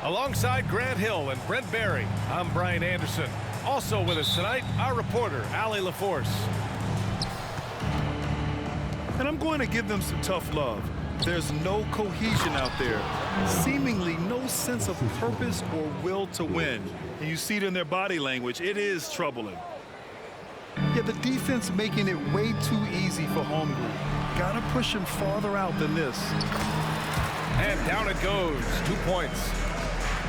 Alongside Grant Hill and Brent Barry, I'm Brian Anderson. Also with us tonight, our reporter, Allie LaForce. And I'm going to give them some tough love. There's no cohesion out there, seemingly no sense of purpose or will to win. And you see it in their body language. It is troubling. Yeah, the defense making it way too easy for home group. Gotta push him farther out than this. And down it goes, 2 points.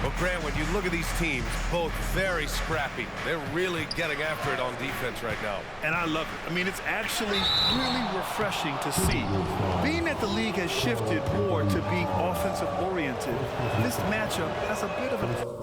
Well, Grant, when you look at these teams, both very scrappy. They're really getting after it on defense right now. And I love it. I mean, it's actually really refreshing to see. Being that the league has shifted more to being offensive-oriented, this matchup has a bit of a...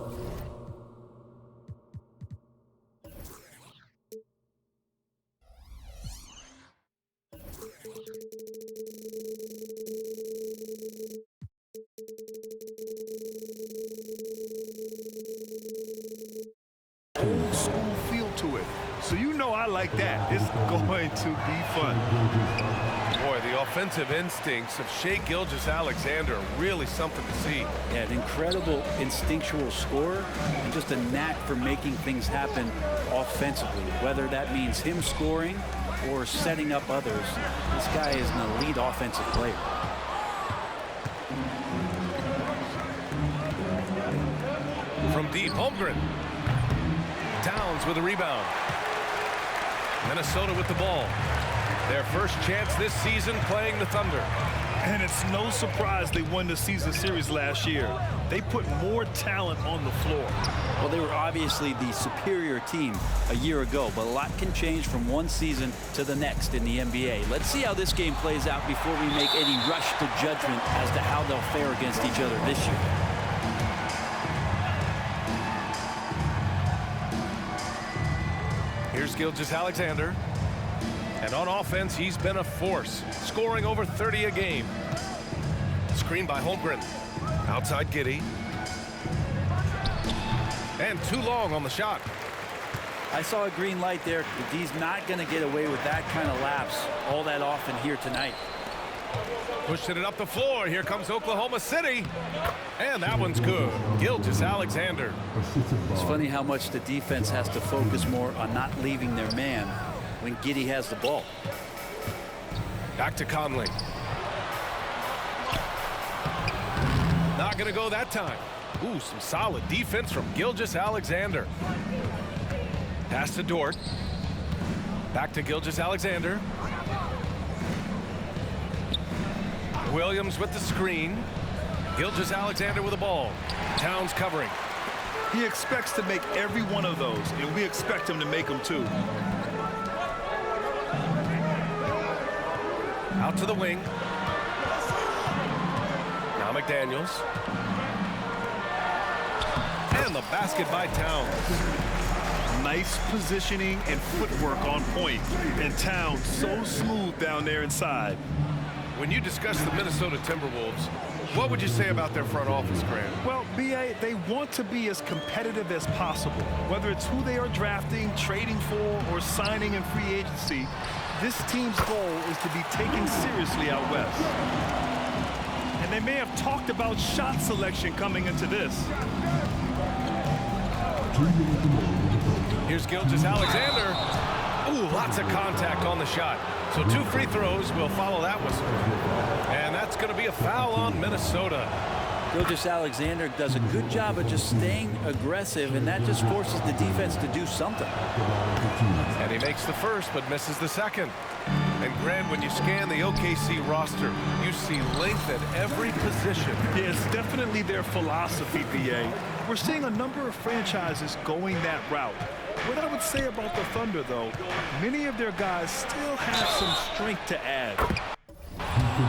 school feel to it. So you know I like that. It's going to be fun. Boy, the offensive instincts of Shai Gilgeous-Alexander are really something to see. Yeah, an incredible instinctual scorer and just a knack for making things happen offensively, whether that means him scoring or setting up others. This guy is an elite offensive player. From deep, Holmgren. Towns with a rebound. Minnesota with the ball. Their first chance this season playing the Thunder. And it's no surprise they won the season series last year. They put more talent on the floor. Well, they were obviously the superior team a year ago, but a lot can change from one season to the next in the NBA. Let's see how this game plays out before we make any rush to judgment as to how they'll fare against each other this year. Here's Gilgeous-Alexander. And on offense, he's been a force, scoring over 30 a game. Screen by Holmgren. Outside Giddey. And too long on the shot. I saw a green light there. He's not going to get away with that kind of lapse all that often here tonight. Pushing it up the floor. Here comes Oklahoma City. And that one's good. Gilgeous-Alexander. It's funny how much the defense has to focus more on not leaving their man when Giddey has the ball. Back to Conley. Not going to go that time. Ooh, some solid defense from Gilgeous-Alexander. Pass to Dort. Back to Gilgeous-Alexander. Williams with the screen. Gilgeous-Alexander with the ball. Towns covering. He expects to make every one of those, and we expect him to make them too. Out to the wing. Now McDaniels. And the basket by Towns. Nice positioning and footwork on point. And Towns so smooth down there inside. When you discuss the Minnesota Timberwolves, what would you say about their front office, Grant? Well, B.A., they want to be as competitive as possible. Whether it's who they are drafting, trading for, or signing in free agency, this team's goal is to be taken seriously out west. And they may have talked about shot selection coming into this. Here's Gilgeous-Alexander. Ooh, lots of contact on the shot. So 2 free throws will follow that whistle. And that's going to be a foul on Minnesota. Gilgeous-Alexander does a good job of just staying aggressive, and that just forces the defense to do something. And he makes the first, but misses the second. And Grant, when you scan the OKC roster, you see length at every position. Yeah, it's definitely their philosophy, B.A. We're seeing a number of franchises going that route. What I would say about the Thunder, though, many of their guys still have some strength to add.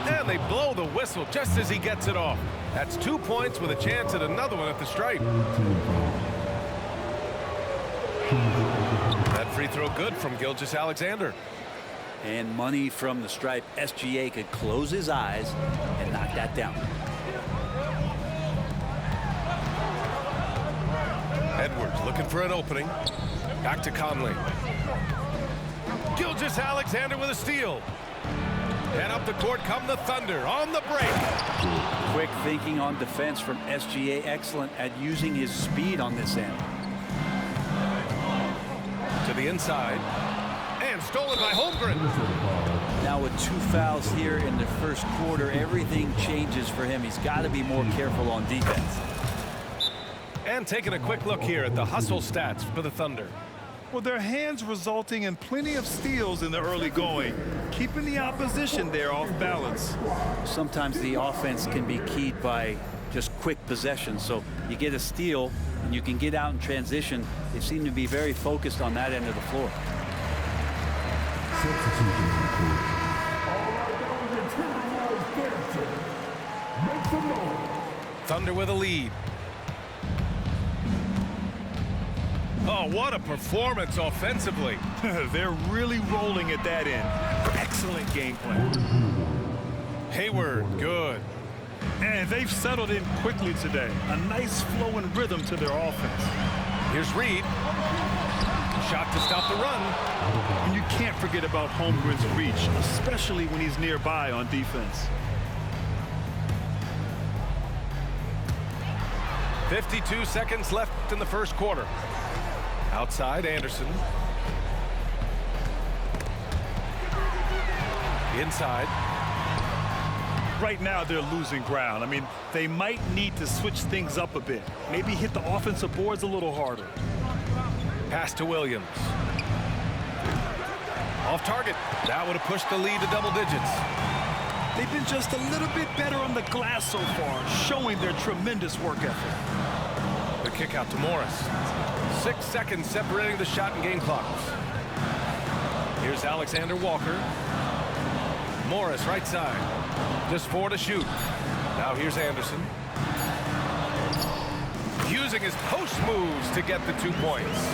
And they blow the whistle just as he gets it off. That's 2 points with a chance at another one at the stripe. That free throw good from Gilgeous-Alexander. And money from the stripe. SGA could close his eyes and knock that down. Edwards looking for an opening. Back to Conley. Gilgeous-Alexander with a steal. And up the court come the Thunder on the break. Quick thinking on defense from SGA. Excellent at using his speed on this end. To the inside. And stolen by Holmgren. Now with 2 fouls here in the first quarter, everything changes for him. He's got to be more careful on defense. And taking a quick look here at the hustle stats for the Thunder. Well, their hands resulting in plenty of steals in the early going, keeping the opposition there off balance. Sometimes the offense can be keyed by just quick possession. So you get a steal and you can get out in transition. They seem to be very focused on that end of the floor. Thunder with a lead. Oh, what a performance offensively. They're really rolling at that end. Excellent game plan. Hayward, good. And they've settled in quickly today. A nice flow and rhythm to their offense. Here's Reed. Shot to stop the run. And you can't forget about Holmgren's reach, especially when he's nearby on defense. 52 seconds left in the first quarter. Outside, Anderson. Inside. Right now, they're losing ground. I mean, they might need to switch things up a bit. Maybe hit the offensive boards a little harder. Pass to Williams. Off target. That would have pushed the lead to double digits. They've been just a little bit better on the glass so far, showing their tremendous work ethic. The kick out to Morris. 6 seconds separating the shot and game clocks. Here's Alexander Walker. Morris right side. Just 4 to shoot. Now here's Anderson. Using his post moves to get the 2 points.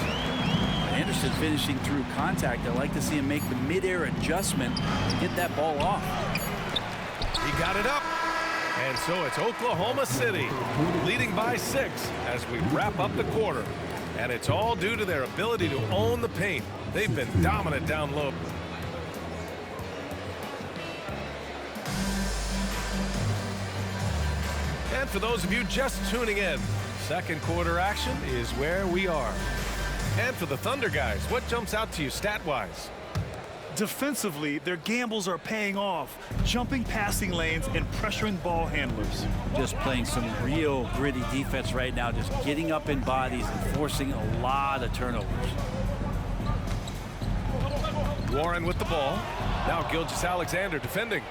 Anderson finishing through contact. I like to see him make the mid-air adjustment to get that ball off. He got it up. And so it's Oklahoma City leading by 6 as we wrap up the quarter. And it's all due to their ability to own the paint. They've been dominant down low. And for those of you just tuning in, second quarter action is where we are. And for the Thunder guys, what jumps out to you stat-wise? Defensively, their gambles are paying off, jumping passing lanes and pressuring ball handlers. Just playing some real gritty defense right now, just getting up in bodies and forcing a lot of turnovers. Warren with the ball. Now Gilgeous-Alexander defending.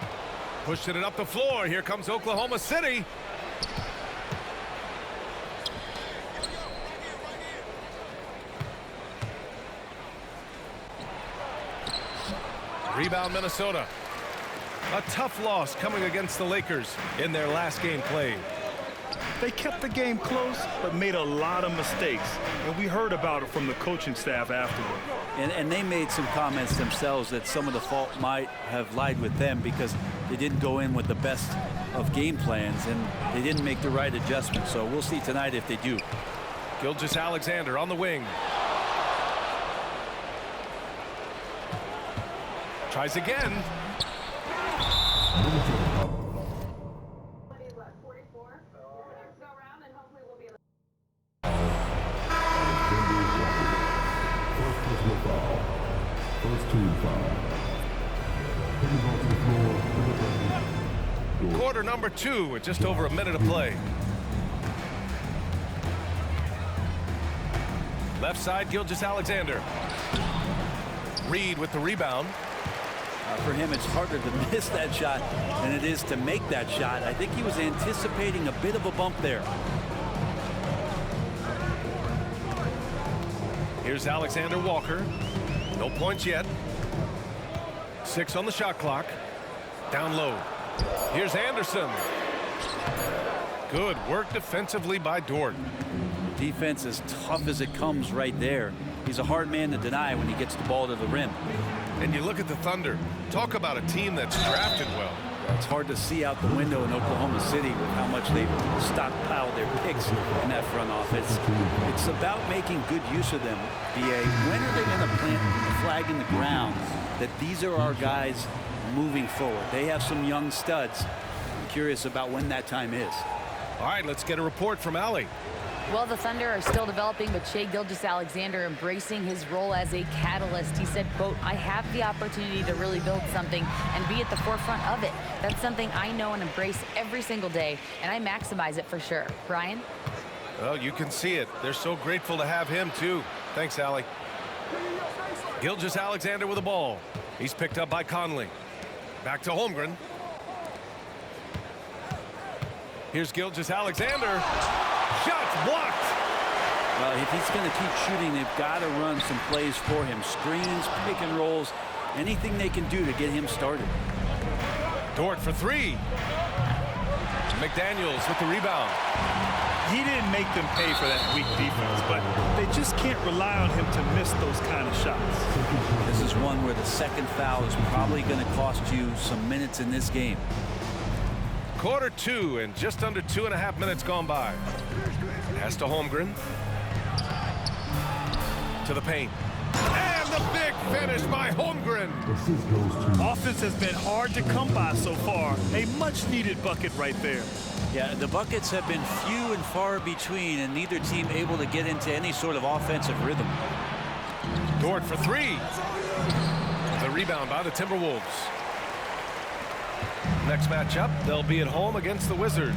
Pushing it up the floor. Here comes Oklahoma City. Rebound Minnesota. A tough loss coming against the Lakers in their last game played. They kept the game close, but made a lot of mistakes. And we heard about it from the coaching staff afterward. And they made some comments themselves that some of the fault might have lied with them because they didn't go in with the best of game plans and they didn't make the right adjustments. So we'll see tonight if they do. Gilgeous-Alexander on the wing. Tries again. Quarter number 2 with just over a minute of play. Left side, Gilgeous-Alexander. Reed with the rebound. For him, it's harder to miss that shot than it is to make that shot. I think he was anticipating a bit of a bump there. Here's Alexander Walker. No points yet. 6 on the shot clock. Down low. Here's Anderson. Good work defensively by Dort. Defense as tough as it comes right there. He's a hard man to deny when he gets the ball to the rim. And you look at the Thunder. Talk about a team that's drafted well. It's hard to see out the window in Oklahoma City with how much they've stockpiled their picks in that front office. It's about making good use of them, B.A. When are they going to plant the flag in the ground that these are our guys moving forward. They have some young studs. I'm curious about when that time is. All right, let's get a report from Allie. Well, the Thunder are still developing, but Shai Gilgeous-Alexander embracing his role as a catalyst. He said, quote, "I have the opportunity to really build something and be at the forefront of it. That's something I know and embrace every single day, and I maximize it for sure." Brian? Well, you can see it. They're so grateful to have him, too. Thanks, Allie. Gilgeous-Alexander with the ball. He's picked up by Conley. Back to Holmgren. Here's Gilgeous-Alexander. Shots blocked. Well, if he's going to keep shooting, they've got to run some plays for him. Screens, pick and rolls, anything they can do to get him started. Dort for three. McDaniels with the rebound. He didn't make them pay for that weak defense, but they just can't rely on him to miss those kind of shots. This is one where the second foul is probably going to cost you some minutes in this game. Quarter two and just under 2.5 minutes gone by. Pass to Holmgren. To the paint. And the big finish by Holmgren. Offense has been hard to come by so far. A much-needed bucket right there. Yeah, the buckets have been few and far between, and neither team able to get into any sort of offensive rhythm. Dort for three. The rebound by the Timberwolves. Next matchup, they'll be at home against the Wizards.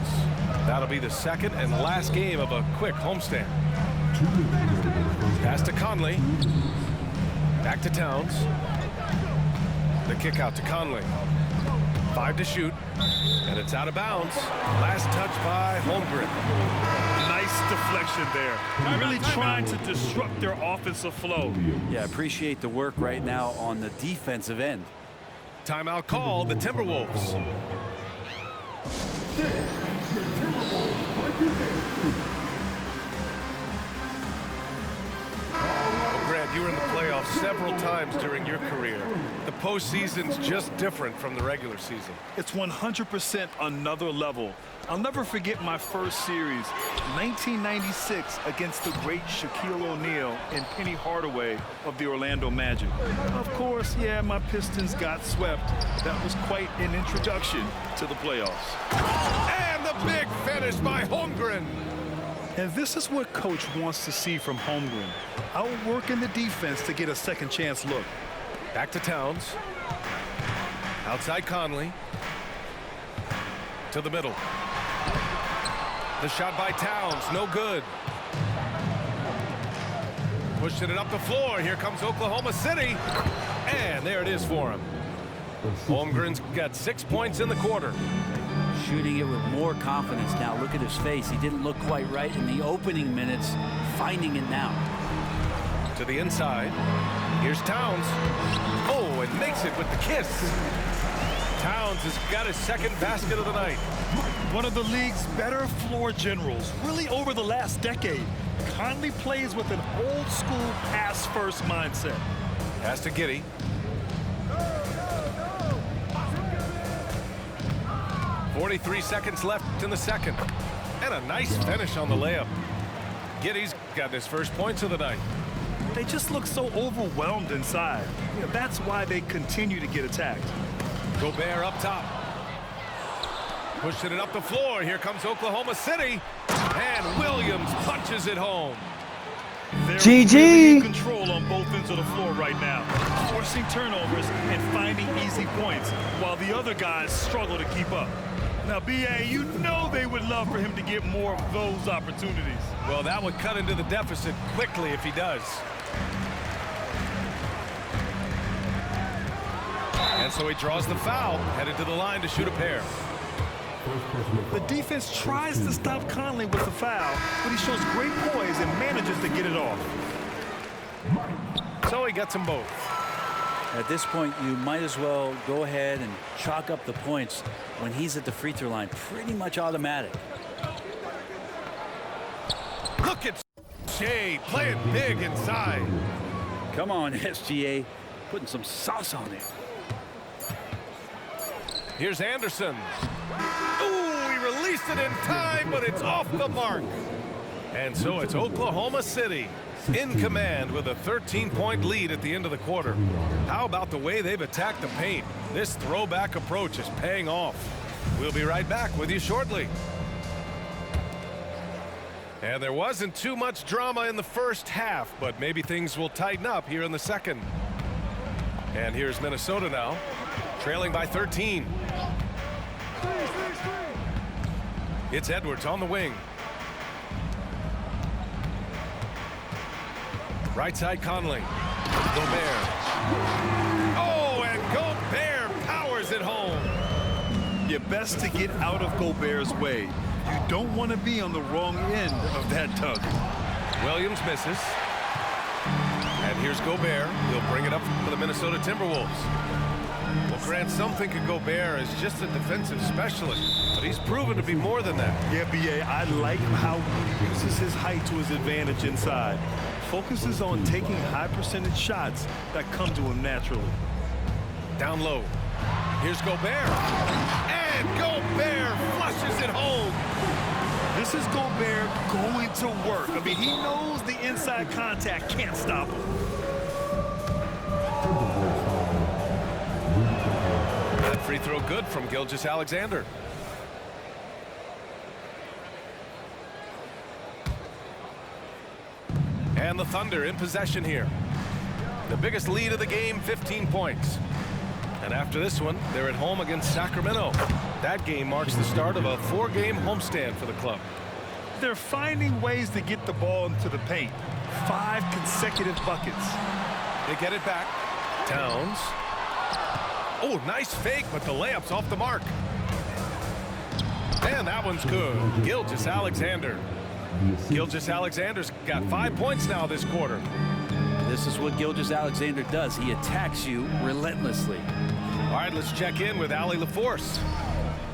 That'll be the second and last game of a quick homestand. Pass to Conley. Back to Towns. The kick out to Conley. 5 to shoot. And it's out of bounds. Last touch by Holmgren. Nice deflection there. Really trying to disrupt their offensive flow. Yeah, appreciate the work right now on the defensive end. Timeout call, the Timberwolves. Grant, you were in the playoffs several times during your career. The postseason's just different from the regular season. It's 100% another level. I'll never forget my first series, 1996, against the great Shaquille O'Neal and Penny Hardaway of the Orlando Magic. Of course, yeah, my Pistons got swept. That was quite an introduction to the playoffs. And the big finish by Holmgren. And this is what Coach wants to see from Holmgren. Outworking the defense to get a second chance look. Back to Towns. Outside Conley. To the middle. The shot by Towns, no good. Pushing it up the floor. Here comes Oklahoma City. And there it is for him. Holmgren's got 6 points in the quarter. Shooting it with more confidence now. Look at his face. He didn't look quite right in the opening minutes. Finding it now. To the inside. Here's Towns. Oh, and makes it with the kiss. Towns has got his second basket of the night. One of the league's better floor generals, really over the last decade. Conley plays with an old-school pass-first mindset. Pass to Giddey. .43 seconds left in the second. And a nice finish on the layup. Giddey's got his first points of the night. They just look so overwhelmed inside. That's why they continue to get attacked. Gobert up top. Pushing it up the floor. Here comes Oklahoma City. And Williams punches it home. They're GG. really in control on both ends of the floor right now. Forcing turnovers and finding easy points while the other guys struggle to keep up. Now, B.A., you know they would love for him to get more of those opportunities. Well, that would cut into the deficit quickly if he does. And so he draws the foul, headed to the line to shoot a pair. The defense tries to stop Conley with the foul, but he shows great poise and manages to get it off. So he gets them both. At this point, you might as well go ahead and chalk up the points when he's at the free throw line. Pretty much automatic. Look at Shai playing big inside. Come on, SGA. Putting some sauce on it. Here's Anderson. Ooh, he released it in time, but it's off the mark. And so it's Oklahoma City in command with a 13-point lead at the end of the quarter. How about the way they've attacked the paint? This throwback approach is paying off. We'll be right back with you shortly. And there wasn't too much drama in the first half, but maybe things will tighten up here in the second. And here's Minnesota now, trailing by 13. It's Edwards on the wing. Right side Conley. Gobert. Oh, and Gobert powers it home. You're best to get out of Gobert's way. You don't want to be on the wrong end of that tug. Williams misses. And here's Gobert. He'll bring it up for the Minnesota Timberwolves. Well, Grant, some think of Gobert as just a defensive specialist, but he's proven to be more than that. Yeah, B.A., I like how he uses his height to his advantage inside. Focuses on taking high percentage shots that come to him naturally. Down low. Here's Gobert. And Gobert flushes it home. This is Gobert going to work. I mean, he knows the inside contact can't stop him. That free throw good from Gilgeous-Alexander. And the Thunder in possession here. The biggest lead of the game, 15 points. And after this one, they're at home against Sacramento. That game marks the start of a 4-game homestand for the club. They're finding ways to get the ball into the paint. 5 consecutive buckets. They get it back. Towns. Oh, nice fake, but the layup's off the mark. And that one's good. Gilgeous-Alexander. Gilgeous-Alexander's got 5 points now this quarter. This is what Gilgeous-Alexander does. He attacks you relentlessly. All right, let's check in with Allie LaForce.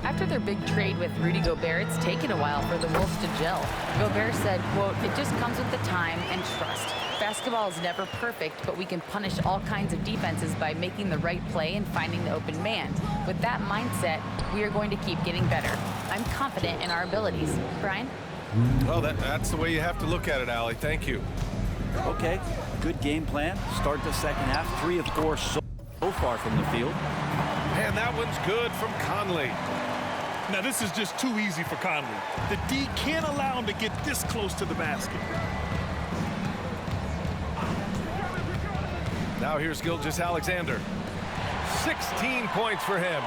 After their big trade with Rudy Gobert, it's taken a while for the Wolves to gel. Gobert said, quote, "It just comes with the time and trust. Basketball is never perfect, but we can punish all kinds of defenses by making the right play and finding the open man. With that mindset, we are going to keep getting better. I'm confident in our abilities." Brian? Well, that's the way you have to look at it, Allie. Thank you. Okay, good game plan. Start the second half. 3 of 4 so far from the field. And that one's good from Conley. Now, this is just too easy for Conley. The D can't allow him to get this close to the basket. Now here's Gilgeous-Alexander. 16 points for him.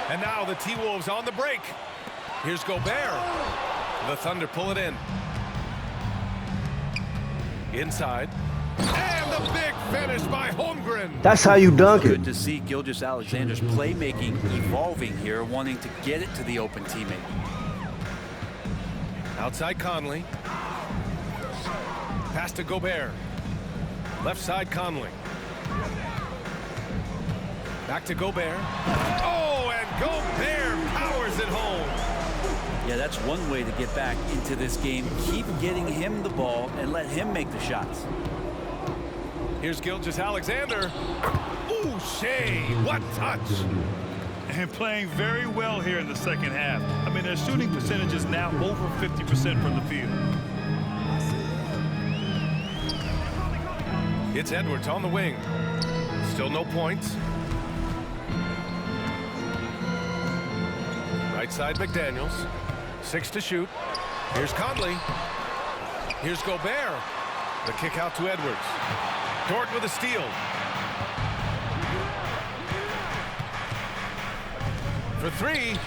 And now the T-Wolves on the break. Here's Gobert. The Thunder pull it in. Inside. And the big finish by Holmgren. That's how you dunk it. Good to see Gilgeous-Alexander's playmaking evolving here, wanting to get it to the open teammate. Outside Conley. Pass to Gobert. Left side Conley. Back to Gobert. Oh, and Gobert powers it home. Yeah, that's one way to get back into this game. Keep getting him the ball and let him make the shots. Here's Gilgeous-Alexander. Ooh, Shea, what touch. And playing very well here in the second half. I mean, their shooting percentage is now over 50% from the field. It's Edwards on the wing. Still no points. Right side McDaniels. 6 to shoot. Here's Conley. Here's Gobert. The kick out to Edwards. Dort with a steal. For 3.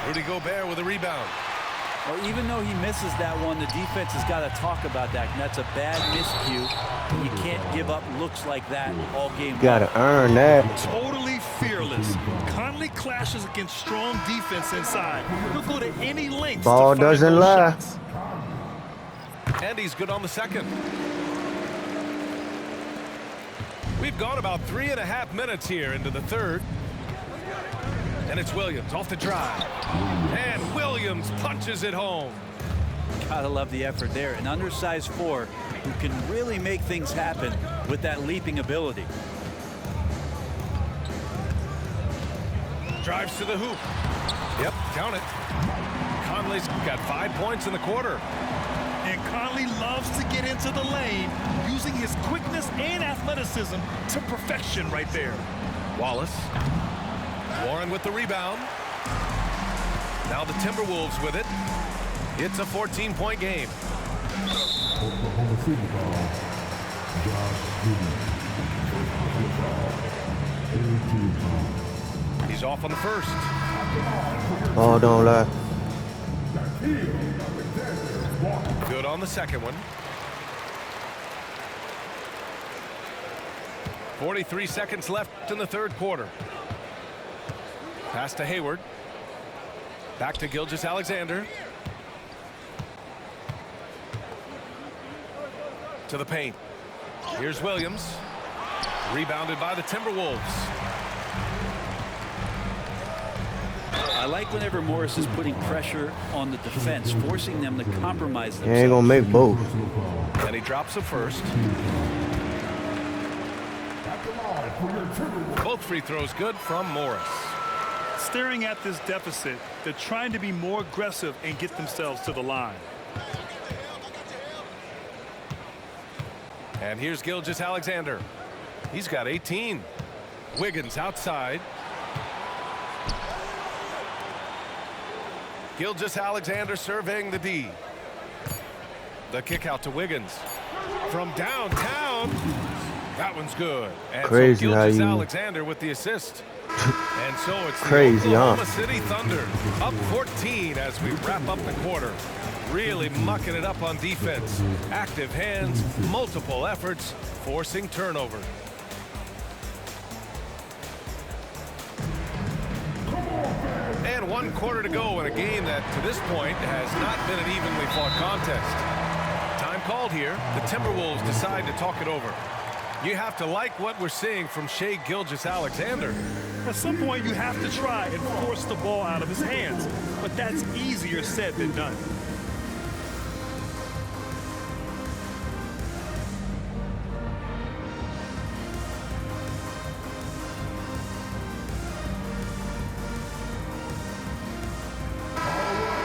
Rudy Gobert with a rebound. Well, even though he misses that one, the defense has got to talk about that. And that's a bad miscue. You can't give up looks like that all game. Gotta earn that. Totally fearless. Conley clashes against strong defense inside. He'll go to any lengths. Ball to find doesn't those lie. shots. And he's good on the second. We've gone about 3.5 minutes here into the third. And it's Williams off the drive. And Williams punches it home. Gotta love the effort there. An undersized 4 who can really make things happen with that leaping ability. Drives to the hoop. Yep, count it. Conley's got 5 points in the quarter. And Conley loves to get into the lane, using his quickness and athleticism to perfection right there. Wallace. Warren with the rebound. Now the Timberwolves with it. It's a 14-point game. Oklahoma City ball. Josh Giddey. 18 foul. He's off on the first. Oh, don't lie. Good on the second one. 43 seconds left in the third quarter. Pass to Hayward. Back to Gilgeous-Alexander. To the paint. Here's Williams. Rebounded by the Timberwolves. I like whenever Morris is putting pressure on the defense, forcing them to compromise You themselves. ain't gonna make both. And he drops the first. Both free throws good from Morris. Staring at this deficit, they're trying to be more aggressive and get themselves to the line. And here's Gilgeous-Alexander. He's got 18. Wiggins outside. Gilgeous-Alexander surveying the D. The kick out to Wiggins. From downtown. That one's good. And Crazy so how you- Gilgeous-Alexander with the assist. And so it's Crazy, the huh? Oklahoma City Thunder up 14 as we wrap up the quarter. Really mucking it up on defense. Active hands, multiple efforts, forcing turnover. And 1 quarter to go in a game that to this point has not been an evenly fought contest. Time called here. The Timberwolves decide to talk it over. You have to like what we're seeing from Shai Gilgeous-Alexander. At some point, you have to try and force the ball out of his hands, but that's easier said than done.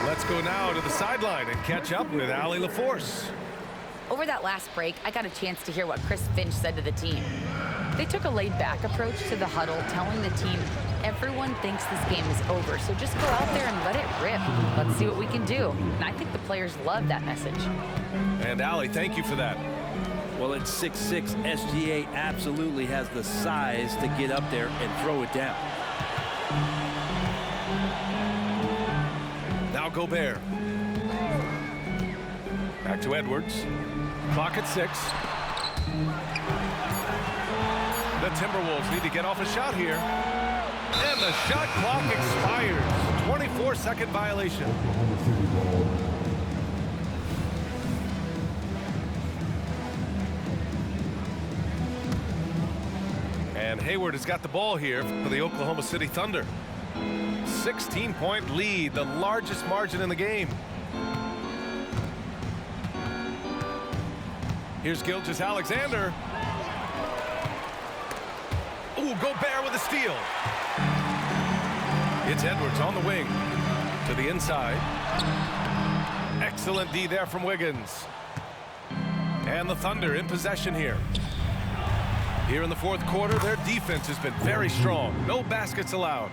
Let's go now to the sideline and catch up with Allie LaForce. Over that last break, I got a chance to hear what Chris Finch said to the team. They took a laid-back approach to the huddle, telling the team, everyone thinks this game is over, so just go out there and let it rip. Let's see what we can do. And I think the players love that message. And Allie, thank you for that. Well, at 6'6", SGA absolutely has the size to get up there and throw it down. Now Gobert. Back to Edwards. Clock at 6. The Timberwolves need to get off a shot here. And the shot clock expires. 24-second violation. Oklahoma City ball. And Hayward has got the ball here for the Oklahoma City Thunder. 16-point lead, the largest margin in the game. Here's Gilgeous-Alexander. Ooh, Gobert with a steal. It's Edwards on the wing to the inside. Excellent D there from Wiggins. And the Thunder in possession here. Here in the fourth quarter, their defense has been very strong. No baskets allowed.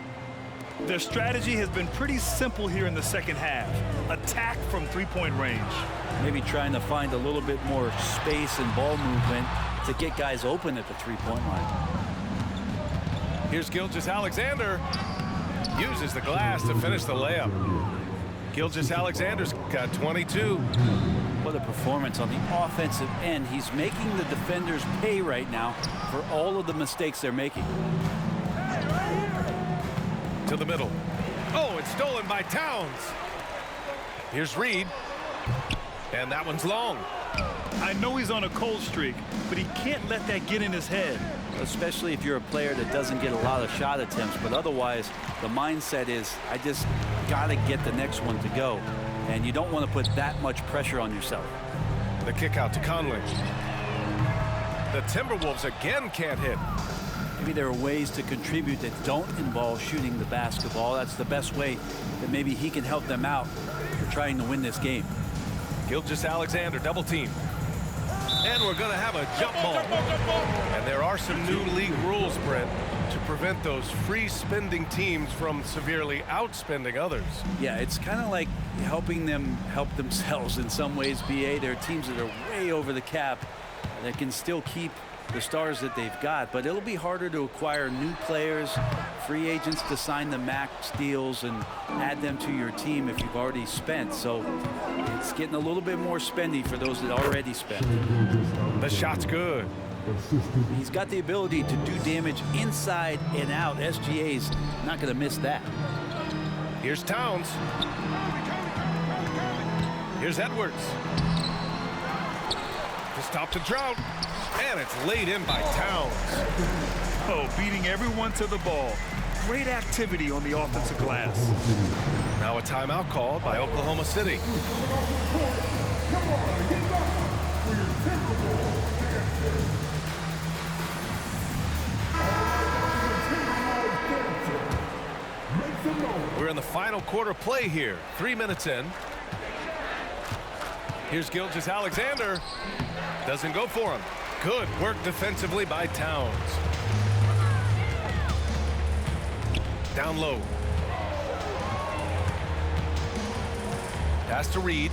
Their strategy has been pretty simple here in the second half. Attack from three-point range. Maybe trying to find a little bit more space and ball movement to get guys open at the three-point line. Here's Gilgeous-Alexander. Uses the glass to finish the layup. Gilgeous-Alexander's got 22. What a performance on the offensive end. He's making the defenders pay right now for all of the mistakes they're making. To the middle. Oh, it's stolen by Towns. Here's Reed. And that one's long. I know he's on a cold streak, but he can't let that get in his head. Especially if you're a player that doesn't get a lot of shot attempts, but otherwise the mindset is I just gotta get the next one to go, and you don't want to put that much pressure on yourself. The kick out to Conley. The Timberwolves again can't hit. Maybe there are ways to contribute that don't involve shooting the basketball. That's the best way that maybe he can help them out for trying to win this game. Gilgeous-Alexander double team. And we're going to have a jump ball. And there are some new league rules, Brent, to prevent those free spending teams from severely outspending others. Yeah, it's kind of like helping them help themselves in some ways, BA. There are teams that are way over the cap that can still keep the stars that they've got, but it'll be harder to acquire new players, free agents to sign the max deals and add them to your team if you've already spent. So it's getting a little bit more spendy for those that already spent. The shot's good. He's got the ability to do damage inside and out. SGA's not going to miss that. Here's Towns. Here's Edwards. To stop the drought. And it's laid in by Towns. Oh, beating everyone to the ball. Great activity on the offensive glass. Now a timeout called by Oklahoma City. We're in the final quarter play here. 3 minutes in. Here's Gilgeous-Alexander. Doesn't go for him. Good work defensively by Towns. Down low. Pass to Reed.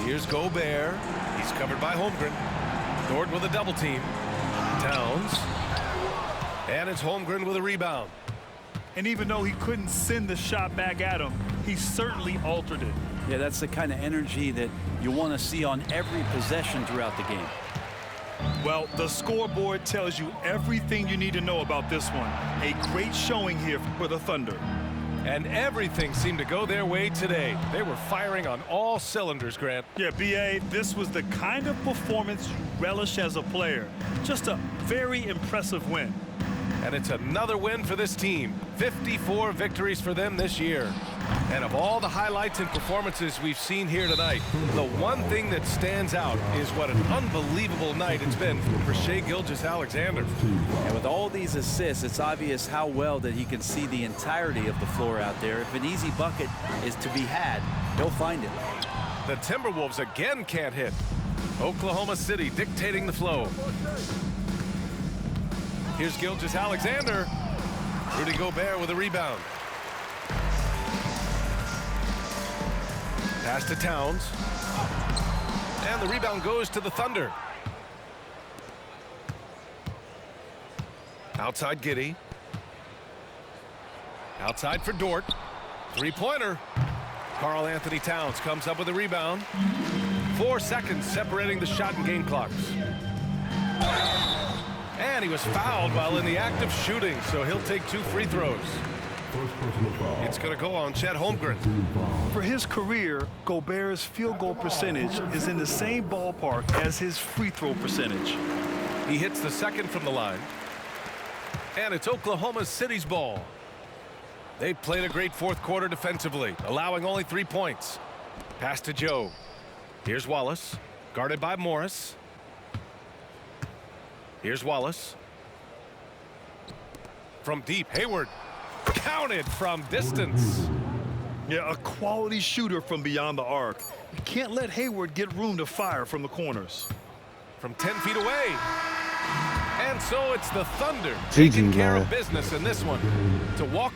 Here's Gobert. He's covered by Holmgren. Gordon with a double team. Towns. And it's Holmgren with a rebound. And even though he couldn't send the shot back at him, he certainly altered it. Yeah, that's the kind of energy that you want to see on every possession throughout the game. Well, the scoreboard tells you everything you need to know about this one. A great showing here for the Thunder. And everything seemed to go their way today. They were firing on all cylinders, Grant. Yeah, BA, this was the kind of performance you relish as a player. Just a very impressive win. And it's another win for this team. 54 victories for them this year. And of all the highlights and performances we've seen here tonight, the one thing that stands out is what an unbelievable night it's been for Shai Gilgeous-Alexander. And with all these assists, it's obvious how well that he can see the entirety of the floor out there. If an easy bucket is to be had, he'll find it. The Timberwolves again can't hit. Oklahoma City dictating the flow. Here's Gilgeous-Alexander. Rudy Gobert with a rebound. Pass to Towns. And the rebound goes to the Thunder. Outside Giddey. Outside for Dort. Three-pointer. Karl Anthony Towns comes up with a rebound. 4 seconds separating the shot and game clocks. And he was fouled while in the act of shooting, so he'll take 2 free throws. It's going to go on Chet Holmgren. For his career, Gobert's field goal percentage is in the same ballpark as his free throw percentage. He hits the second from the line. And it's Oklahoma City's ball. They played a great fourth quarter defensively, allowing only 3 points. Pass to Joe. Here's Wallace, guarded by Morris. Here's Wallace. From deep, Hayward. Counted from distance. Yeah, a quality shooter from beyond the arc. You can't let Hayward get room to fire from the corners. From 10 feet away. And so it's the Thunder GG, taking care man. of business in this one to walk